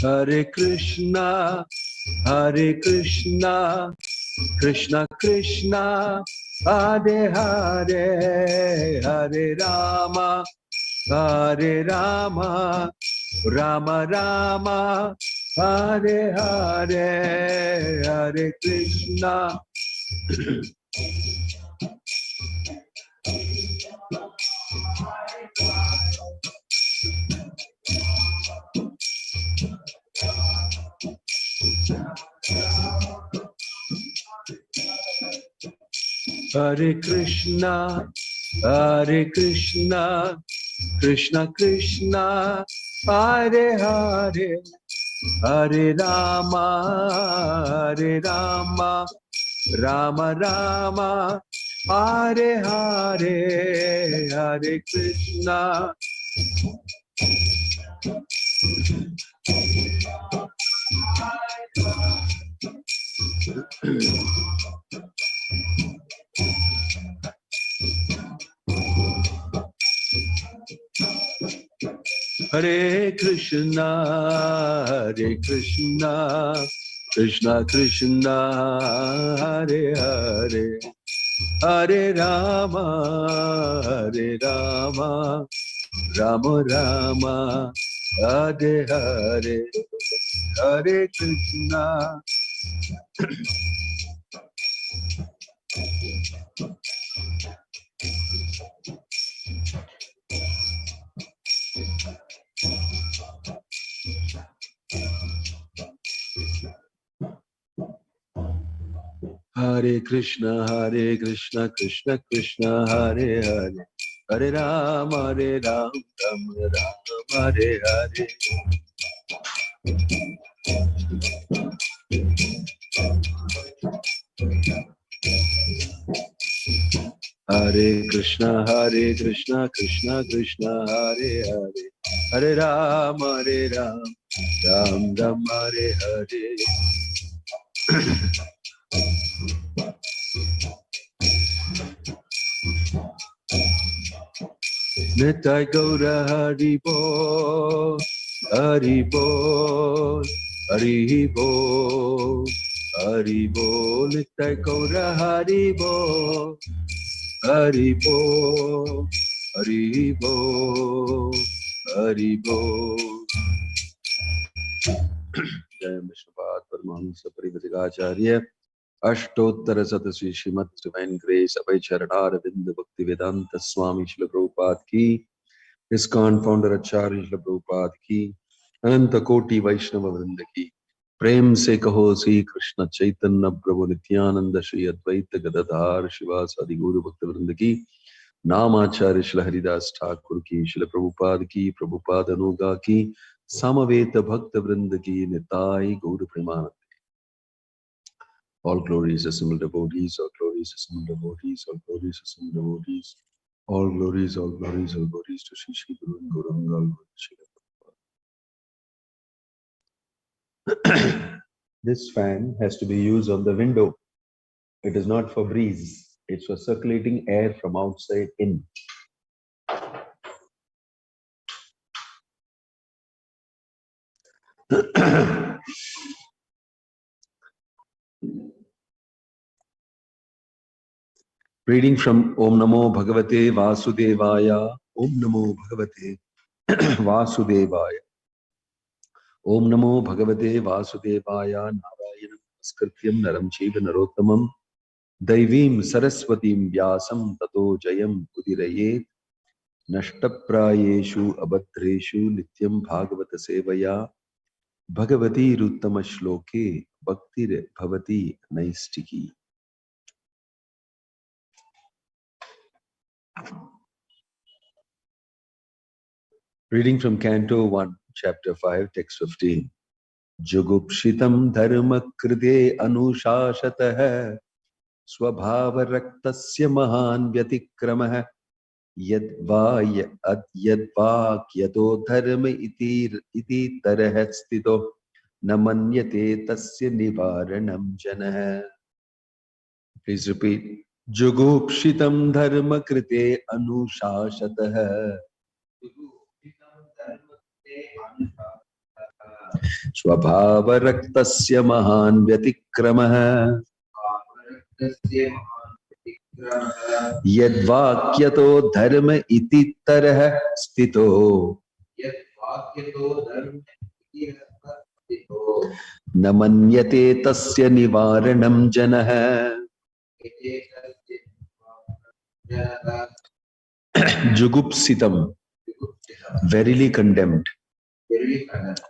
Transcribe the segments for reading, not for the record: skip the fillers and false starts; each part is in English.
Hare Krishna, Hare Krishna, Krishna Krishna, Hare Hare, Hare Rama, Hare Rama, Rama Rama, Hare Hare, Hare Krishna. Hare Krishna, Hare Krishna, Krishna Krishna, Hare Hare, Hare Rama, Hare Rama, Rama Rama, Hare Hare, Hare Krishna. Hare Krishna, Hare Krishna, Krishna Krishna, Hare Hare, Hare Rama, Hare Rama, Rama Rama, Hare Hare, Hare Krishna. Hare Krishna, Hare Krishna, Krishna Krishna, Hare Hare, Hare Rama, Hare Rama, Rama Rama, Hare Hare. Hare Krishna, Krishna Krishna, Hare Hare, Hare Rama, Ram Ram, Hare Hare. Nitai Gaura Hari Bol, Hari Bol, Hari Bol, Hari Bol. Nitai Gaura Hari Bol, Hari Bol, Hari Bol, Hari Bol. Jai Vishnupada Paramahamsa Parivadikacharya Ashtottara Satasvi Srimad Divine Grace Abhay Charanara Vinda Bhaktivedanta Swami Srila Prabhupada Ki, ISKCON Founder Acharya Srila Prabhupada Ki, Ananta Koti Vaishnava Vrinda Ki. Prem se kaho Sri Krishna Chaitanya Prabhu Nityananda Shri Advaita Gadadhar Shivasadi Guru Bhakta Vrinda Ki, Namacharya Srila Haridas Thakur Ki, Srila Prabhupada Ki, Prabhupada Anuga Ki, Samaveta Bhakta Vrinda Ki, Nitai Guru Premanand. All glories, assembled devotees, all glories, assembled devotees, all glories, assembled devotees, all glories, all glories, all glories to Shri Shri Guru and Gauranga Prabhupada. This fan has to be used on the window. It is not for breeze. It's for circulating air from outside in. Reading from Om Namo Bhagavate Vasudevaya. Om Namo Bhagavate Vasudevaya. Om Namo Bhagavate Vasudevaya. Narayanam Namaskrityam Naram Chaiva Narottamam Daivim Saraswatim Vyasam Tato Jayam Udirayet Nashtaprayeshu Abhadreshu Nityam Bhagavata Sevaya Bhagavati Ruttama Shloke Bhaktir Bhavati Naistiki. Reading from Canto 1, Chapter 5, Text 15. Jugupshitam dharma krite anushashatah swabhava raktasya mahan vyatikramaha yadva kyato dharma iti tarah stito namanyate tasya nivaranam janah. Please repeat. Jugupshitam dharma krite anushashatah स्वभावरक्तस्य महान् व्यतिक्रमः यद्वाक्यतो धर्म इति तरः स्थितो न मन्यते तस्य निवारणं जनः जुगुप्सितं verily condemned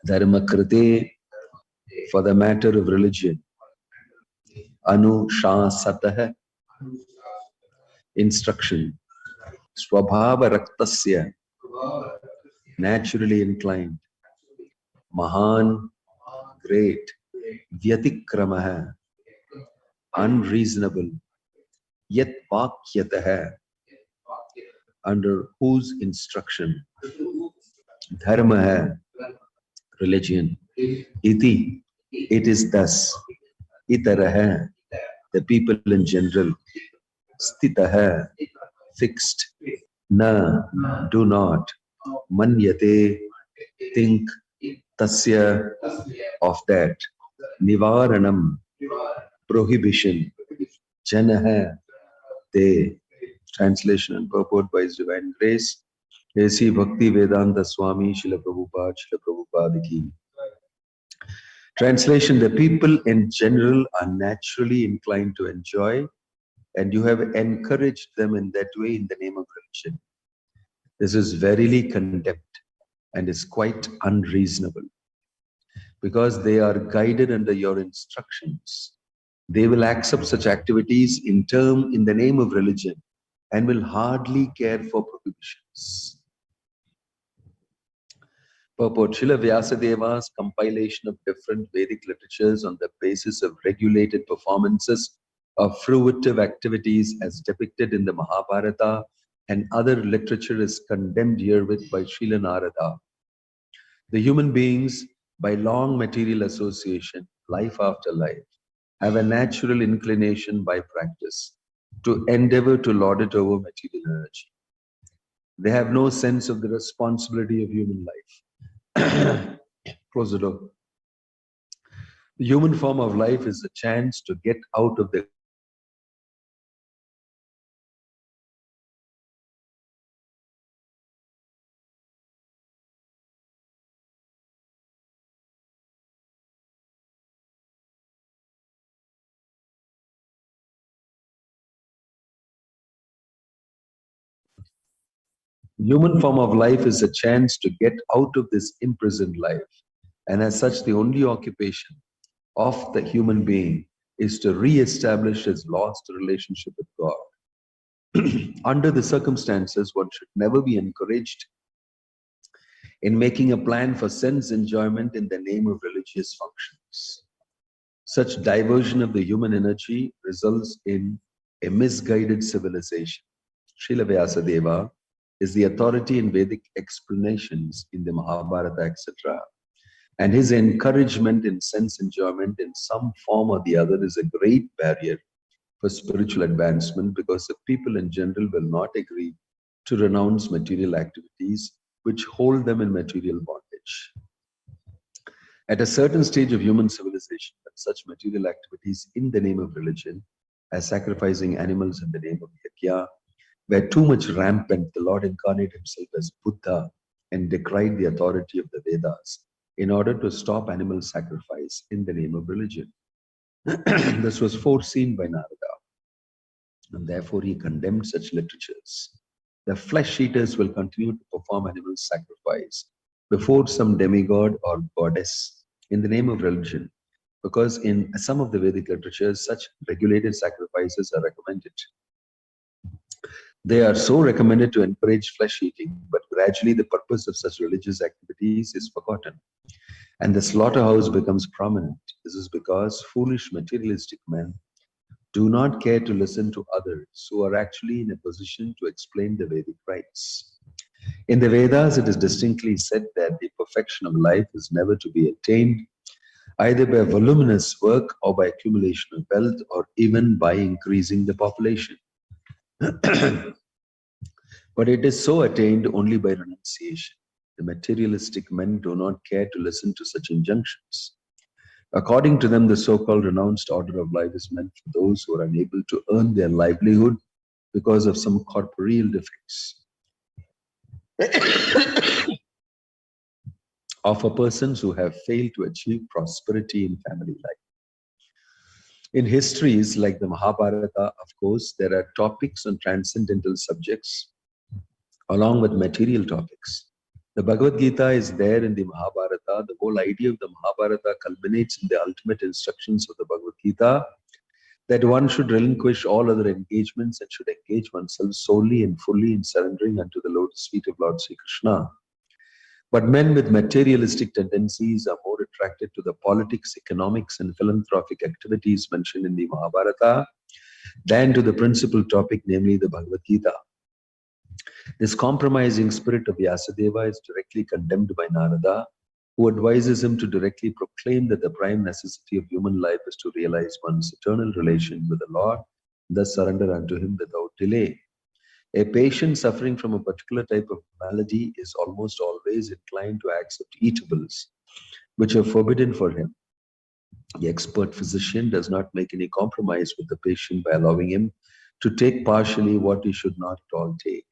dharma krite for the matter of religion anushasatah instruction swabhava raktasya naturally inclined mahan great vyatikramah unreasonable yet vakyatah under whose instruction dharma religion iti it is thus itarah the people in general stitah fixed na do not manyate think tasya of that nivaranam prohibition janah they translation and purport by His Divine Grace A.C. Bhaktivedanta Swami Srila Prabhupada ki. Translation: the people in general are naturally inclined to enjoy, and you have encouraged them in that way in the name of religion. This is verily condemned and is quite unreasonable, because they are guided under your instructions. They will accept such activities in the name of religion and will hardly care for prohibitions. Purport: Srila Vyasadeva's compilation of different Vedic literatures on the basis of regulated performances of fruitive activities as depicted in the Mahabharata and other literature is condemned herewith by Srila Narada. The human beings, by long material association, life after life, have a natural inclination by practice to endeavor to lord it over material energy. They have no sense of the responsibility of human life. Close the door. The human form of life is a chance to get out of the human form of life is a chance to get out of this imprisoned life, and as such the only occupation of the human being is to re-establish his lost relationship with God. Under the circumstances, one should never be encouraged in making a plan for sense enjoyment in the name of religious functions. Such diversion of the human energy results in a misguided civilization. Srila Vyasadeva is the authority in Vedic explanations in the Mahabharata, etc. And his encouragement in sense enjoyment in some form or the other is a great barrier for spiritual advancement, because the people in general will not agree to renounce material activities which hold them in material bondage. At a certain stage of human civilization, when such material activities in the name of religion, as sacrificing animals in the name of Yajna, were too much rampant, the Lord incarnated himself as Buddha and decried the authority of the Vedas in order to stop animal sacrifice in the name of religion. This was foreseen by Narada, and therefore he condemned such literatures. The flesh eaters will continue to perform animal sacrifice before some demigod or goddess in the name of religion, because in some of the Vedic literatures such regulated sacrifices are recommended. They are so recommended to encourage flesh eating, but gradually the purpose of such religious activities is forgotten, and the slaughterhouse becomes prominent. This is because foolish materialistic men do not care to listen to others who are actually in a position to explain the Vedic rites. In the Vedas, it is distinctly said that the perfection of life is never to be attained either by voluminous work or by accumulation of wealth or even by increasing the population. But it is so attained only by renunciation. The materialistic men do not care to listen to such injunctions. According to them, the so-called renounced order of life is meant for those who are unable to earn their livelihood because of some corporeal defects of a persons who have failed to achieve prosperity in family life. In histories like the Mahabharata, of course, there are topics on transcendental subjects along with material topics. The Bhagavad Gita is there in the Mahabharata. The whole idea of the Mahabharata culminates in the ultimate instructions of the Bhagavad Gita, that one should relinquish all other engagements and should engage oneself solely and fully in surrendering unto the lotus feet of Lord Sri Krishna. But men with materialistic tendencies are more attracted to the politics, economics, and philanthropic activities mentioned in the Mahabharata than to the principal topic, namely the Bhagavad Gita. This compromising spirit of Vyasadeva is directly condemned by Narada, who advises him to directly proclaim that the prime necessity of human life is to realize one's eternal relation with the Lord, thus surrender unto him without delay. A patient suffering from a particular type of malady is almost always inclined to accept eatables, which are forbidden for him. The expert physician does not make any compromise with the patient by allowing him to take partially what he should not at all take.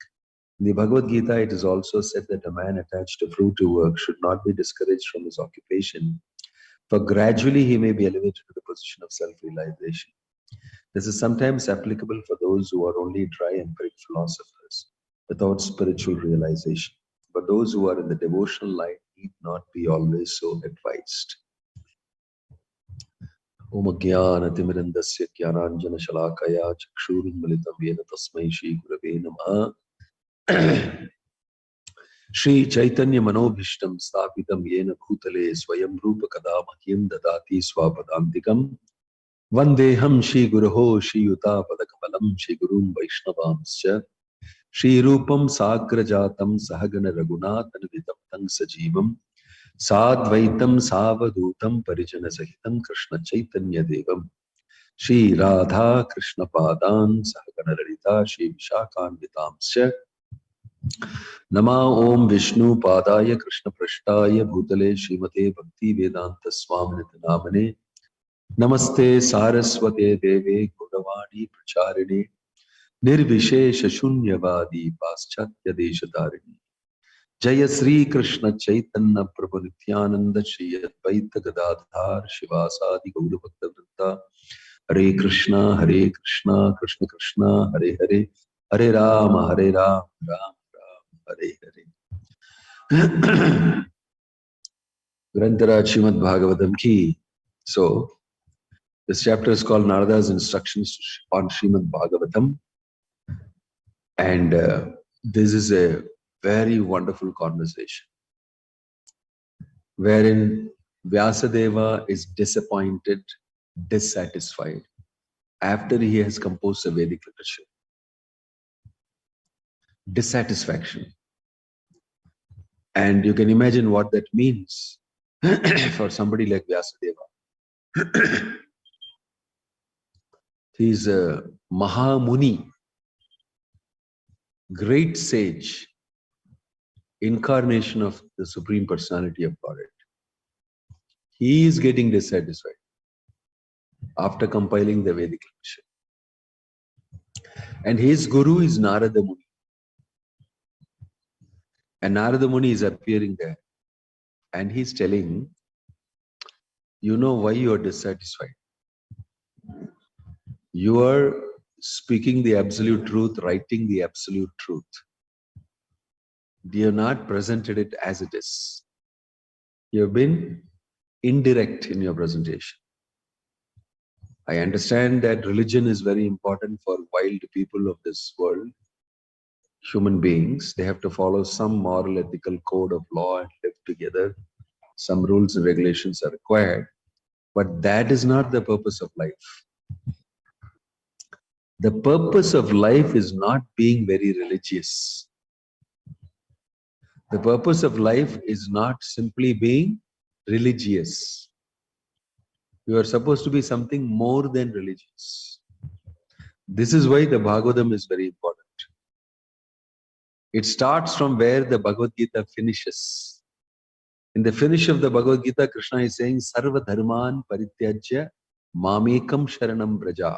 In the Bhagavad Gita, it is also said that a man attached to fruitive work should not be discouraged from his occupation, for gradually he may be elevated to the position of self-realization. This is sometimes applicable for those who are only dry empiric philosophers without spiritual realization. But those who are in the devotional line need not be always so advised. Om Jnana Timirandasya Jnananjana Shalakaya Chakshurummalitam Yena Tasmai Shri Gurave Namaha. Shri Chaitanya Manobhishtam Sthapitam Yena Bhutale Swayam Rupa Kada Mahyam Dadati Swapadantikam Vandeham Shri Guruho Shri Yuta Padakamalam Shri Gurum Vaishnavamscha Shri Rupam Sagrajatam Sahagana Raghunathan Vidaptang Sajivam Sadvaitam Savadutam Parijana Sahitam Krishna Chaitanya Devam Shri Radha Krishna Padan Sahagana Lalita Shri Vishakan Vitamscha Nama Om Vishnu Padaya Krishna Prashtaya Bhutale Srimate Bhakti Vedanta Swami Namane Namaste Saraswate Deve Gauravani Pracharine Nirvishesha Shunyavadi Paschatya Deshatarini Jaya Sri Krishna Chaitanya Prabhu Nityananda Shri Advaita Gadadhar Shivasadi Gaura Bhakta Vrita Hare Krishna Krishna Krishna Hare Hare Hare Rama Rama Hare Hare. Grantara Srimad Bhagavatam ki. So, this chapter is called Narada's Instructions on Srimad Bhagavatam. And this is a very wonderful conversation wherein Vyasadeva is disappointed, dissatisfied after he has composed a Vedic literature. Dissatisfaction. And you can imagine what that means for somebody like Vyasadeva. He is a Mahamuni, great sage, incarnation of the Supreme Personality of Godhead. He is getting dissatisfied after compiling the Vedic literature. And his guru is Narada Muni. And Narada Muni is appearing there. And he's telling, you know why you are dissatisfied. You are speaking the absolute truth, writing the absolute truth. You have not presented it as it is. You have been indirect in your presentation. I understand that religion is very important for wild people of this world. Human beings, they have to follow some moral, ethical code of law and live together. Some rules and regulations are required. But that is not the purpose of life. The purpose of life is not being very religious. The purpose of life is not simply being religious. You are supposed to be something more than religious. This is why the Bhagavatam is very important. It starts from where the Bhagavad Gita finishes. In the finish of the Bhagavad Gita, Krishna is saying, Sarva dharman parityajya mamekam sharanam braja.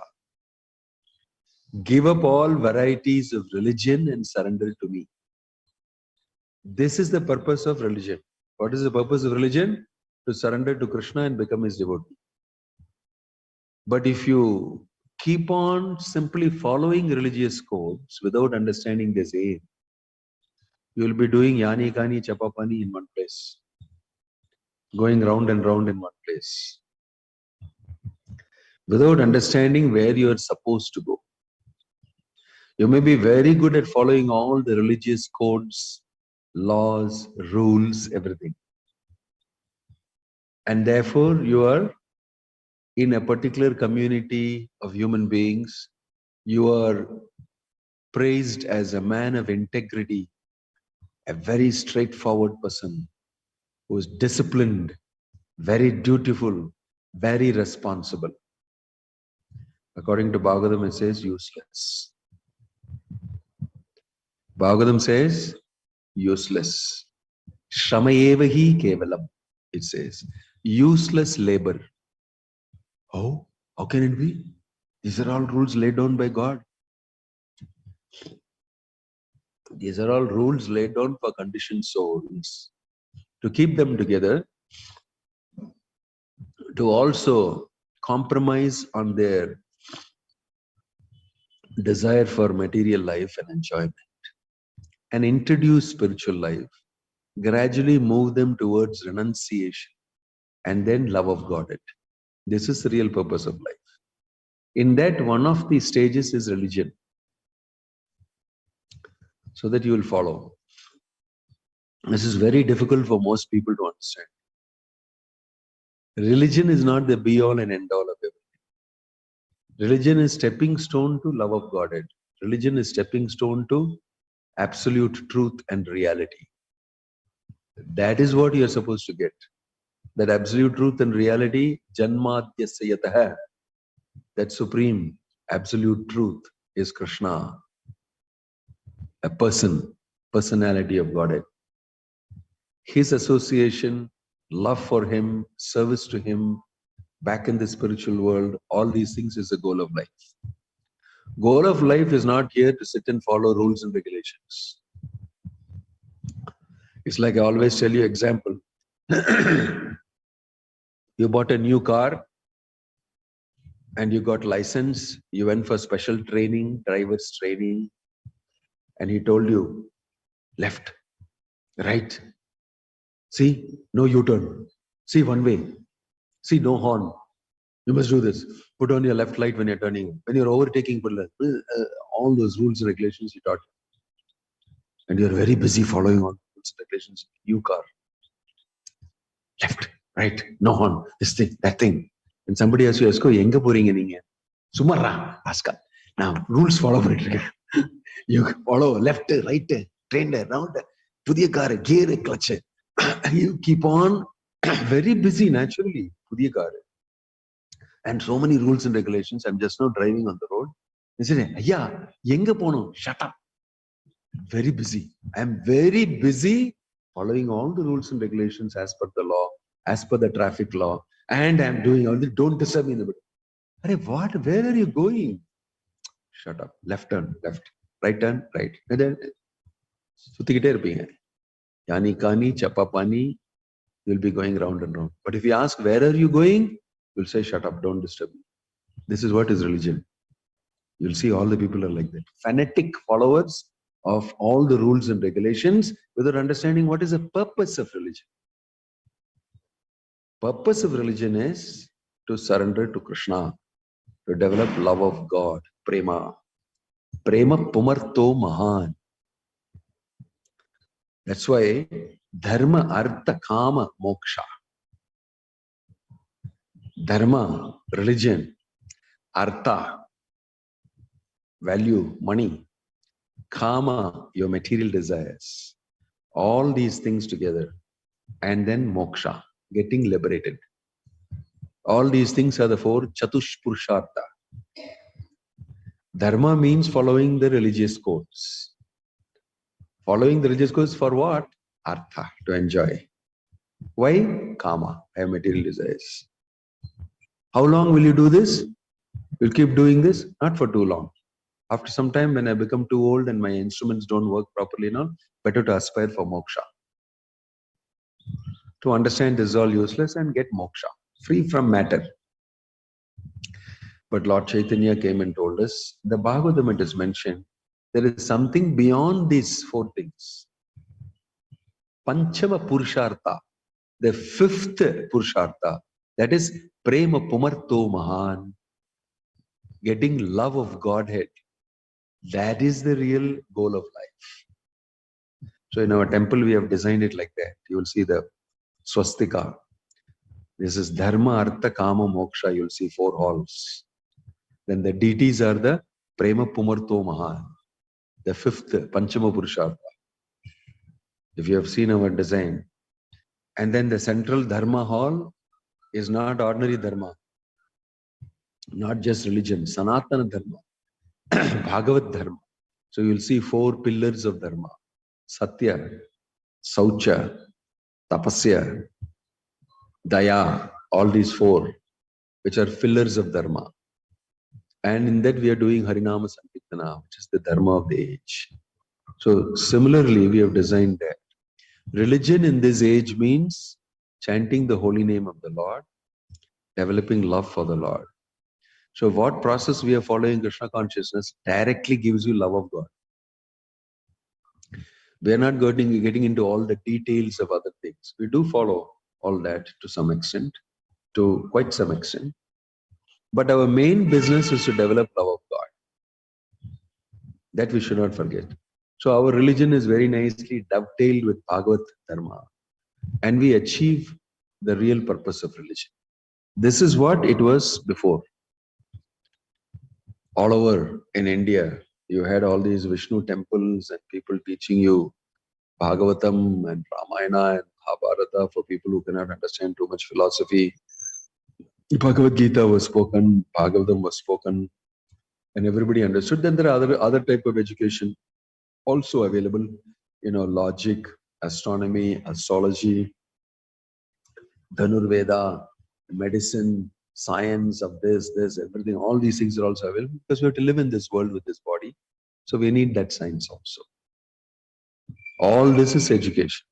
Give up all varieties of religion and surrender to me. This is the purpose of religion. What is the purpose of religion? To surrender to Krishna and become his devotee. But if you keep on simply following religious codes without understanding this aim, you will be doing yani kani chapapani in one place, going round and round in one place, without understanding where you are supposed to go. You may be very good at following all the religious codes, laws, rules, everything. And therefore, you are in a particular community of human beings. You are praised as a man of integrity, a very straightforward person who is disciplined, very dutiful, very responsible. According to Bhagavatam, it says useless. Bhagavatam says useless. Shamayevahi kevalam. It says useless labor. Oh, how can it be? These are all rules laid down by God. These are all rules laid down for conditioned souls to keep them together, to also compromise on their desire for material life and enjoyment, and introduce spiritual life, gradually move them towards renunciation and then love of God. This is the real purpose of life. In that, one of the stages is religion, so that you will follow. This is very difficult for most people to understand. Religion is not the be-all and end-all of everything. Religion is stepping stone to love of Godhead. Religion is stepping stone to absolute truth and reality. That is what you are supposed to get. That absolute truth and reality, Janmadhyasya yataha, that supreme absolute truth is Krishna, a person, personality of Godhead. His association, love for him, service to him, back in the spiritual world, all these things is the goal of life. Goal of life is not here to sit and follow rules and regulations. It's like I always tell you example. You bought a new car and you got license, you went for special training, driver's training, and he told you, left, right, see, no U-turn, see, one way, see, no horn, you must do this, put on your left light when you're turning, when you're overtaking, put all those rules and regulations he taught you. And you're very busy following all the rules and regulations, new car, left, right, no horn, this thing, that thing. And somebody asks you, enga poringa neenga? Sumarra, ask. Now, rules follow. You follow left, right, train, round, pudhiya car, gear, clutch. And you keep on very busy naturally, pudhiya car. And so many rules and regulations. I'm just now driving on the road. They say, yeah, enga pono, shut up. Very busy. I'm very busy following all the rules and regulations as per the law, as per the traffic law. And I'm doing all this. Don't disturb me in the middle. Arey, what? Where are you going? Shut up. Left turn, left. Right turn, right. And then, yani kani, chapapani, you'll be going round and round. But if you ask, where are you going? You'll say, shut up, don't disturb me. This is what is religion. You'll see all the people are like that. Fanatic followers of all the rules and regulations without understanding what is the purpose of religion. Purpose of religion is to surrender to Krishna, to develop love of God, prema. Prema pumarto mahan. That's why dharma, artha, kama, moksha. Dharma, religion, artha, value, money, kama, your material desires. All these things together. And then moksha, getting liberated. All these things are the four chatushpurushartha. Dharma means following the religious codes. Following the religious course for what? Artha, to enjoy. Why? Kama, I have material desires. How long will you do this? You'll keep doing this? Not for too long. After some time, when I become too old and my instruments don't work properly now, better to aspire for moksha. To understand this is all useless and get moksha, free from matter. But Lord Chaitanya came and told us, the Bhagavatam it is mentioned, there is something beyond these four things. Panchama Purushartha, the fifth Purushartha, that is Prema Pumarto Mahan, getting love of Godhead. That is the real goal of life. So in our temple, we have designed it like that. You will see the swastika. This is Dharma, Artha, Kama, Moksha. You will see 4 halls. Then the deities are the Prema Pumarto Mahan, the fifth Panchama Purushartha. If you have seen our design. And then the central Dharma hall is not ordinary Dharma, not just religion, Sanatana Dharma, Bhagavat Dharma. So you will see 4 pillars of Dharma: Satya, Saucha, Tapasya, Daya, all these 4, which are pillars of Dharma. And in that we are doing Harinama Sankirtana, which is the Dharma of the age. So similarly, we have designed that. Religion in this age means chanting the holy name of the Lord, developing love for the Lord. So what process we are following Krishna consciousness directly gives you love of God. We are not getting into all the details of other things. We do follow all that to some extent, to quite some extent. But our main business is to develop love of God. That we should not forget. So our religion is very nicely dovetailed with Bhagavat Dharma. And we achieve the real purpose of religion. This is what it was before. All over in India, you had all these Vishnu temples and people teaching you Bhagavatam and Ramayana and Mahabharata for people who cannot understand too much philosophy. Bhagavad Gita was spoken, Bhagavatam was spoken, and everybody understood. Then there are other type of education also available, logic, astronomy, astrology, Dhanurveda, medicine, science of this, everything. All these things are also available because we have to live in this world with this body. So we need that science also. All this is education.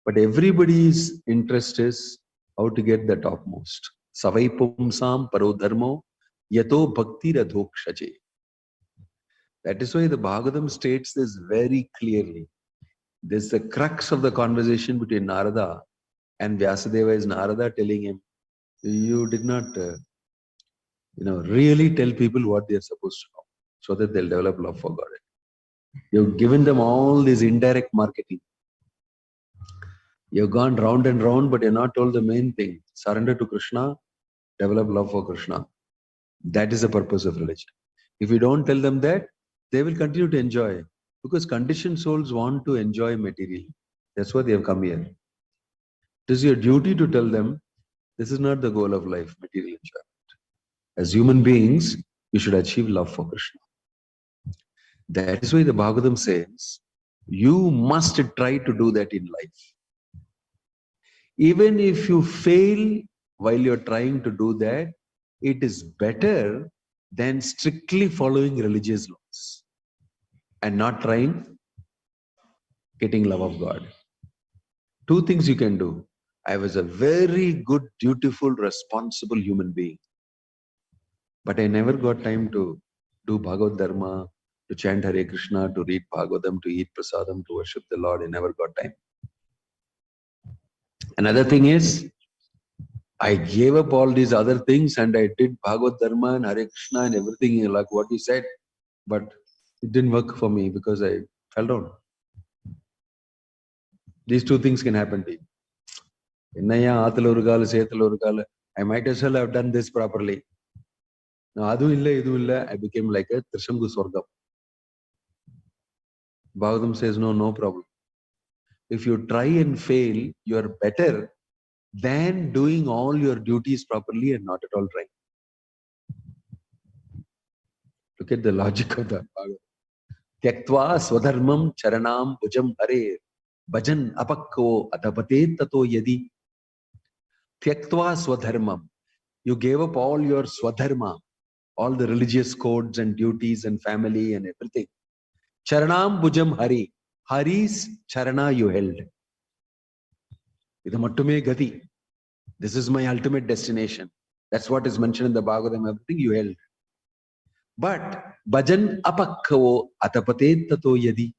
But everybody's interest is how to get the topmost. Savai pumsam paro dharmo yato bhakti radhokshaje. That is why the Bhagavatam states this very clearly. This is the crux of the conversation between Narada and Vyasadeva. Is Narada telling him, you did not, really tell people what they are supposed to know so that they'll develop love for God. You've given them all this indirect marketing. You've gone round and round, but you're not told the main thing. Surrender to Krishna, develop love for Krishna. That is the purpose of religion. If you don't tell them that, they will continue to enjoy. Because conditioned souls want to enjoy materially. That's why they have come here. It is your duty to tell them, this is not the goal of life, material enjoyment. As human beings, you should achieve love for Krishna. That is why the Bhagavatam says, you must try to do that in life. Even if you fail while you're trying to do that, it is better than strictly following religious laws and not trying getting love of God. 2 things you can do. I was a very good, dutiful, responsible human being. But I never got time to do Bhagavad Dharma, to chant Hare Krishna, to read Bhagavatam, to eat prasadam, to worship the Lord. I never got time. Another thing is, I gave up all these other things and I did Bhagavad Dharma and Hare Krishna and everything like what you said. But it didn't work for me because I fell down. These 2 things can happen to you. I might as well have done this properly. Now, I became like a Trishamgu Swargam. Bhagavatam says, no problem. If you try and fail, you are better than doing all your duties properly and not at all trying. Look at the logic of that Bhagavatam. Tyaktva swadharmam charanam bhujam hare. Bhajan apakko atapate tato yadi. Tyaktva swadharmam. You gave up all your swadharma, all the religious codes and duties and family and everything. Charanam bhujam hari. Hari's charana you held. Idamattume gati. This is my ultimate destination. That's what is mentioned in the Bhagavatam. Everything you held. But bhajan apakko atapate tato yadi.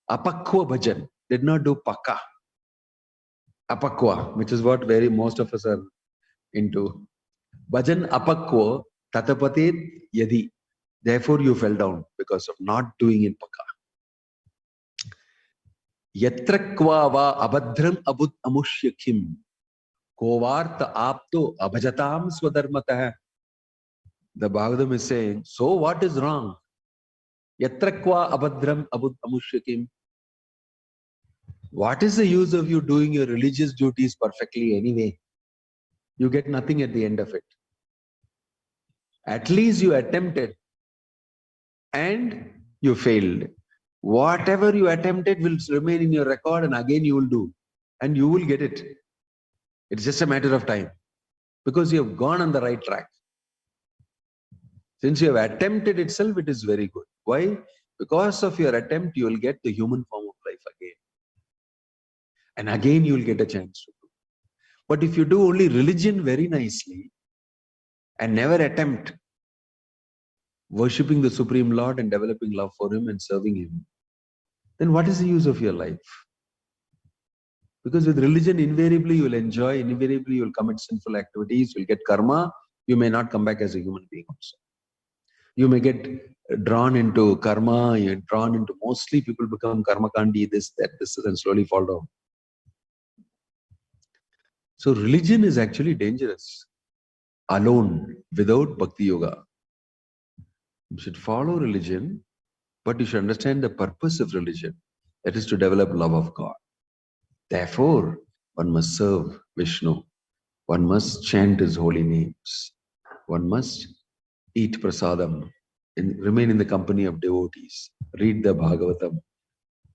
Apakwa bhajan did not do pakka. Apakwa, which is what very most of us are into. Bhajan apakwa tatapate yadi. Therefore you fell down because of not doing in pakka. Yatrakva va abhadram abud amushyakim. Kovarta apto abhajatam swadharmatah. The Bhagavatam is saying, so what is wrong? Yatrakva abhadram abud amushyakim. What is the use of you doing your religious duties perfectly anyway? You get nothing at the end of it. At least you attempted and you failed. Whatever you attempted will remain in your record and again you will do. And you will get it. It's just a matter of time. Because you have gone on the right track. Since you have attempted itself, it is very good. Why? Because of your attempt, you will get the human form of life again. And again you will get a chance to do. But if you do only religion very nicely and never attempt worshipping the Supreme Lord and developing love for Him and serving Him, then what is the use of your life? Because with religion, invariably you will enjoy, invariably you will commit sinful activities, you will get karma, you may not come back as a human being also. You may get drawn into karma, you're drawn into, mostly people become karma kandi, this, and slowly fall down. So religion is actually dangerous, alone, without bhakti yoga. You should follow religion, but you should understand the purpose of religion. That is to develop love of God. Therefore, one must serve Vishnu. One must chant His holy names. One must eat prasadam, remain in the company of devotees, read the Bhagavatam,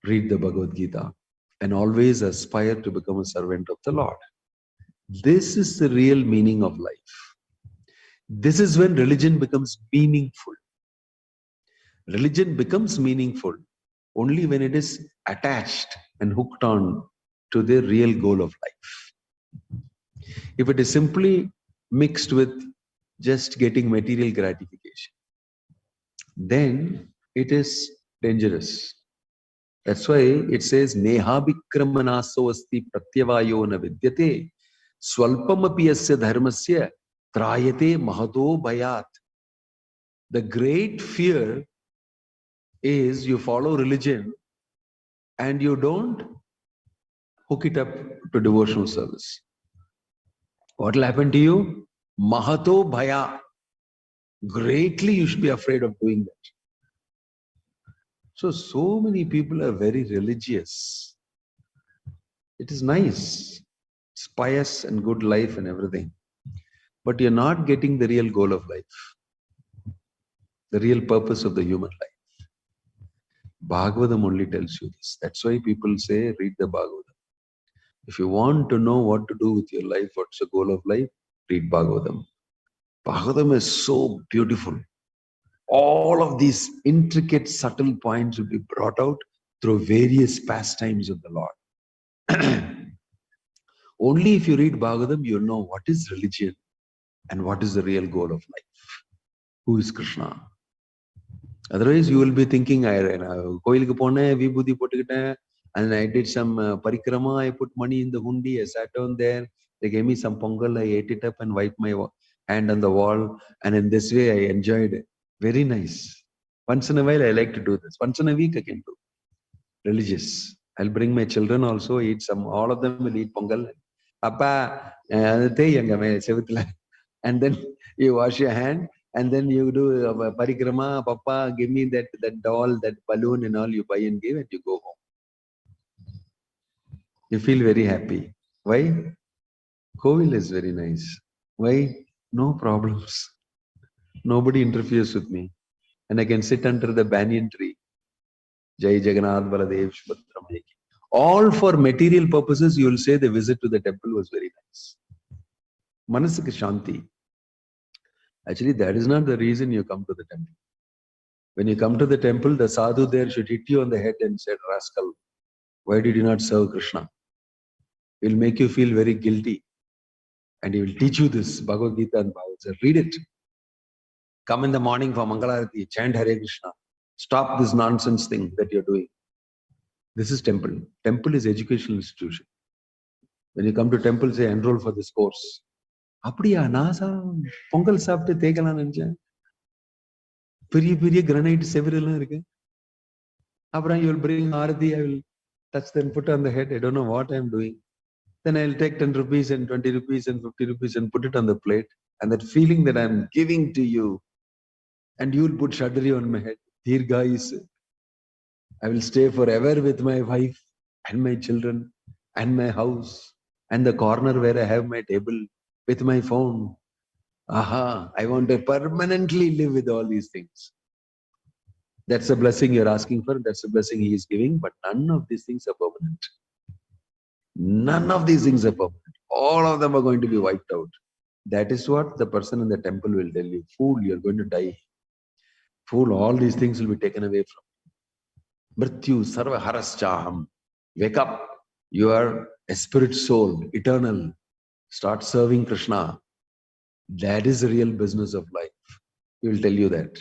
read the Bhagavad Gita, and always aspire to become a servant of the Lord. This is the real meaning of life. This is when religion becomes meaningful. Religion becomes meaningful only when it is attached and hooked on to the real goal of life. If it is simply mixed with just getting material gratification, then it is dangerous. That's why it says, Neha Vikramanaso asti pratyavayo na vidyate swalpamapi asya dharmasya trayate mahato bhayat. The great fear is you follow religion and you don't hook it up to devotional service. What will happen to you? Mahato bhaya. Greatly you should be afraid of doing that. So many people are very religious. It is nice. It's pious and good life and everything. But you're not getting the real goal of life. The real purpose of the human life. Bhagavatam only tells you this. That's why people say, read the Bhagavatam. If you want to know what to do with your life, what's the goal of life, read Bhagavatam. Bhagavatam is so beautiful. All of these intricate, subtle points will be brought out through various pastimes of the Lord. Only if you read Bhagavatam, you'll know what is religion and what is the real goal of life. Who is Krishna? Otherwise, you will be thinking, koilukku pone, vibhuti pottukitte, and I did some parikrama, I put money in the hundi, I sat down there, they gave me some pongal, I ate it up and wiped my hand on the wall, and in this way I enjoyed it. Very nice. Once in a while I like to do this. Once in a week I can do. Religious. I'll bring my children also, eat some, all of them will eat pongal. Appa, and then you wash your hand, and then you do parikrama, Papa, give me that doll, that balloon and all, you buy and give and you go home. You feel very happy. Why? Kovil is very nice. Why? No problems. Nobody interferes with me. And I can sit under the banyan tree Jai Jagannath Baladev Subhadra. All for material purposes, you will say the visit to the temple was very nice. Manasika Shanti. Actually, that is not the reason you come to the temple. When you come to the temple, the sadhu there should hit you on the head and say, rascal, why did you not serve Krishna? He will make you feel very guilty. And he will teach you this, Bhagavad Gita and Bhagavad. Read it. Come in the morning for Mangalarati, chant Hare Krishna. Stop this nonsense thing that you're doing. This is temple. Temple is educational institution. When you come to temple, say, enroll for this course. Apdiya, nasa, pongal saapte thekala nencha. Piriya granite several irukku. Apra you will bring Arati, I will touch them, put on the head. I don't know what I am doing. Then I'll take 10 rupees and 20 rupees and 50 rupees and put it on the plate. And that feeling that I'm giving to you, and you'll put Shadri on my head. Dirga is, I will stay forever with my wife and my children and my house and the corner where I have my table with my phone. Aha, I want to permanently live with all these things. That's a blessing you're asking for. That's a blessing he is giving. But none of these things are permanent. None of these things are permanent. All of them are going to be wiped out. That is what the person in the temple will tell you. Fool, you're going to die. Fool, all these things will be taken away from you. Mrityu sarva haraschaham. Wake up. You are a spirit soul, eternal. Start serving Krishna. That is the real business of life. He will tell you that.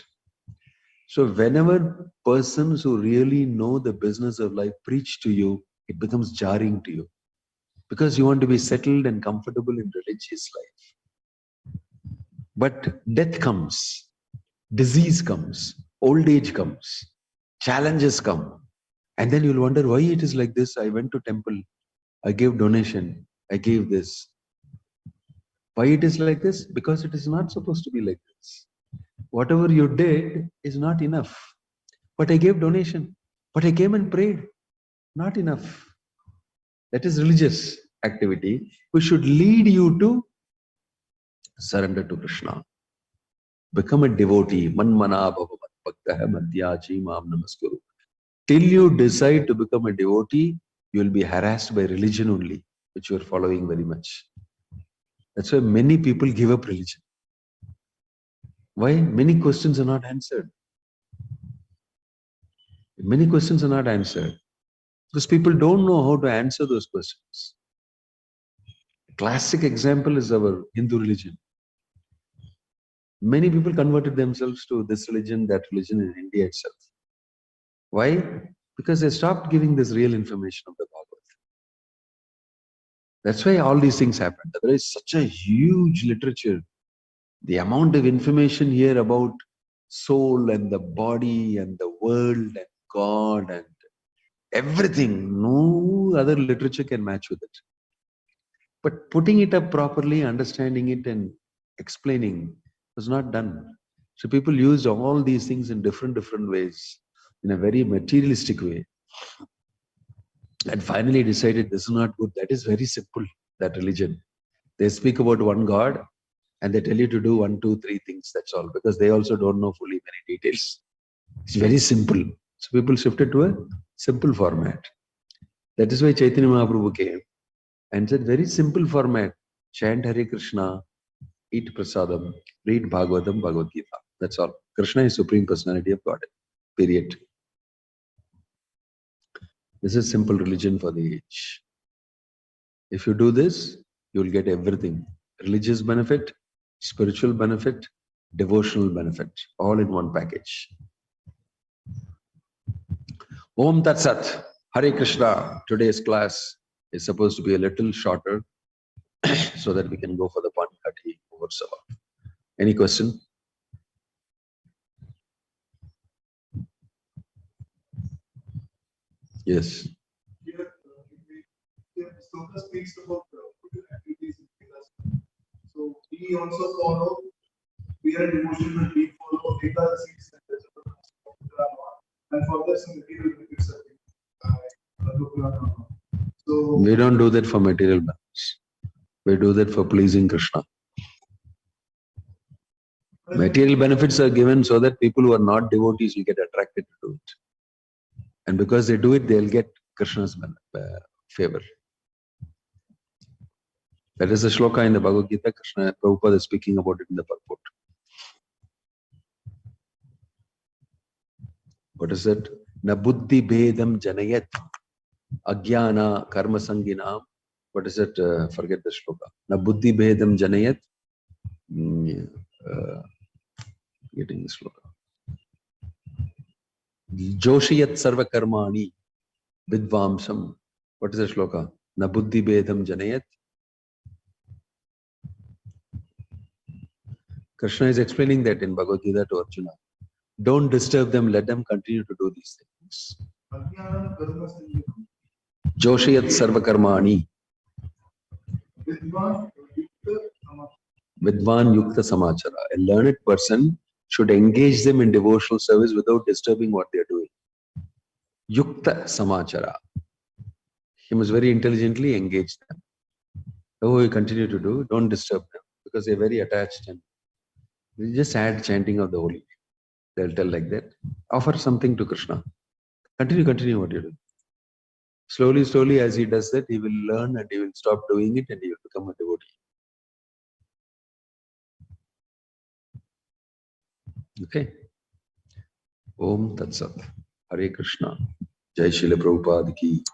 So whenever persons who really know the business of life preach to you, it becomes jarring to you. Because you want to be settled and comfortable in religious life. But death comes, disease comes, old age comes, challenges come. And then you'll wonder why it is like this. I went to temple, I gave donation, I gave this. Why it is like this? Because it is not supposed to be like this. Whatever you did is not enough. But I gave donation. But I came and prayed. Not enough. That is religious activity, which should lead you to surrender to Krishna. Become a devotee. Manmana bhavavat bhaktaha madhyachi mam namaskuru. Till you decide to become a devotee, you will be harassed by religion only, which you are following very much. That's why many people give up religion. Why? Many questions are not answered. Many questions are not answered. Because people don't know how to answer those questions. A classic example is our Hindu religion. Many people converted themselves to this religion, that religion in India itself. Why? Because they stopped giving this real information of the Bhagavad. That's why all these things happened. There is such a huge literature. The amount of information here about soul and the body and the world and God and everything, no other literature can match with it. But putting it up properly, understanding it and explaining was not done. So people used all these things in different ways, in a very materialistic way. And finally decided this is not good. That is very simple, that religion. They speak about one God and they tell you to do 1, 2, 3 things, that's all. Because they also don't know fully many details. It's very simple. So people shifted to a simple format. That is why Chaitanya Mahaprabhu came and said, very simple format. Chant Hare Krishna, eat prasadam, read Bhagavatam, Bhagavad Gita. That's all. Krishna is Supreme Personality of Godhead. Period. This is simple religion for the age. If you do this, you will get everything. Religious benefit, spiritual benefit, devotional benefit, all in one package. Om Tat Sat. Hare Krishna. Today's class is supposed to be a little shorter so that we can go for the Pankati over Sabha. Any question? Yes. Here, Stoker speaks about activities in Vedas. So we also follow prayer devotion and we follow Ekadasi and further some material benefits. So We don't do that for material benefits. We do that for pleasing Krishna. Material benefits are given so that people who are not devotees will get attracted to do it. And because they do it, they'll get Krishna's favor. That is the shloka in the Bhagavad Gita. Krishna Prabhupada is speaking about it in the purport. What is it? Na buddhi bedam janayat ajnana karma sanginam. What is it? Forget the shloka. Na buddhi bedam janayat. Getting the shloka. Joshiyat sarva karmani vidvamsam. What is the shloka? Na buddhi bedam janayat. Krishna is explaining that in Bhagavad Gita to Arjuna. Don't disturb them, let them continue to do these things. Joshiyat sarva karmani vidvan yukta samachara. A learned person should engage them in devotional service without disturbing what they are doing. Yukta samachara. He must very intelligently engage them. Oh, you continue to do, don't disturb them because they are very attached and we just add chanting of the holy name. They'll tell like that. Offer something to Krishna. Continue what you're doing. Slowly, as he does that, he will learn and he will stop doing it and he will become a devotee. Okay. Om Tat Sat. Hare Krishna. Jai Srila Prabhupada ki.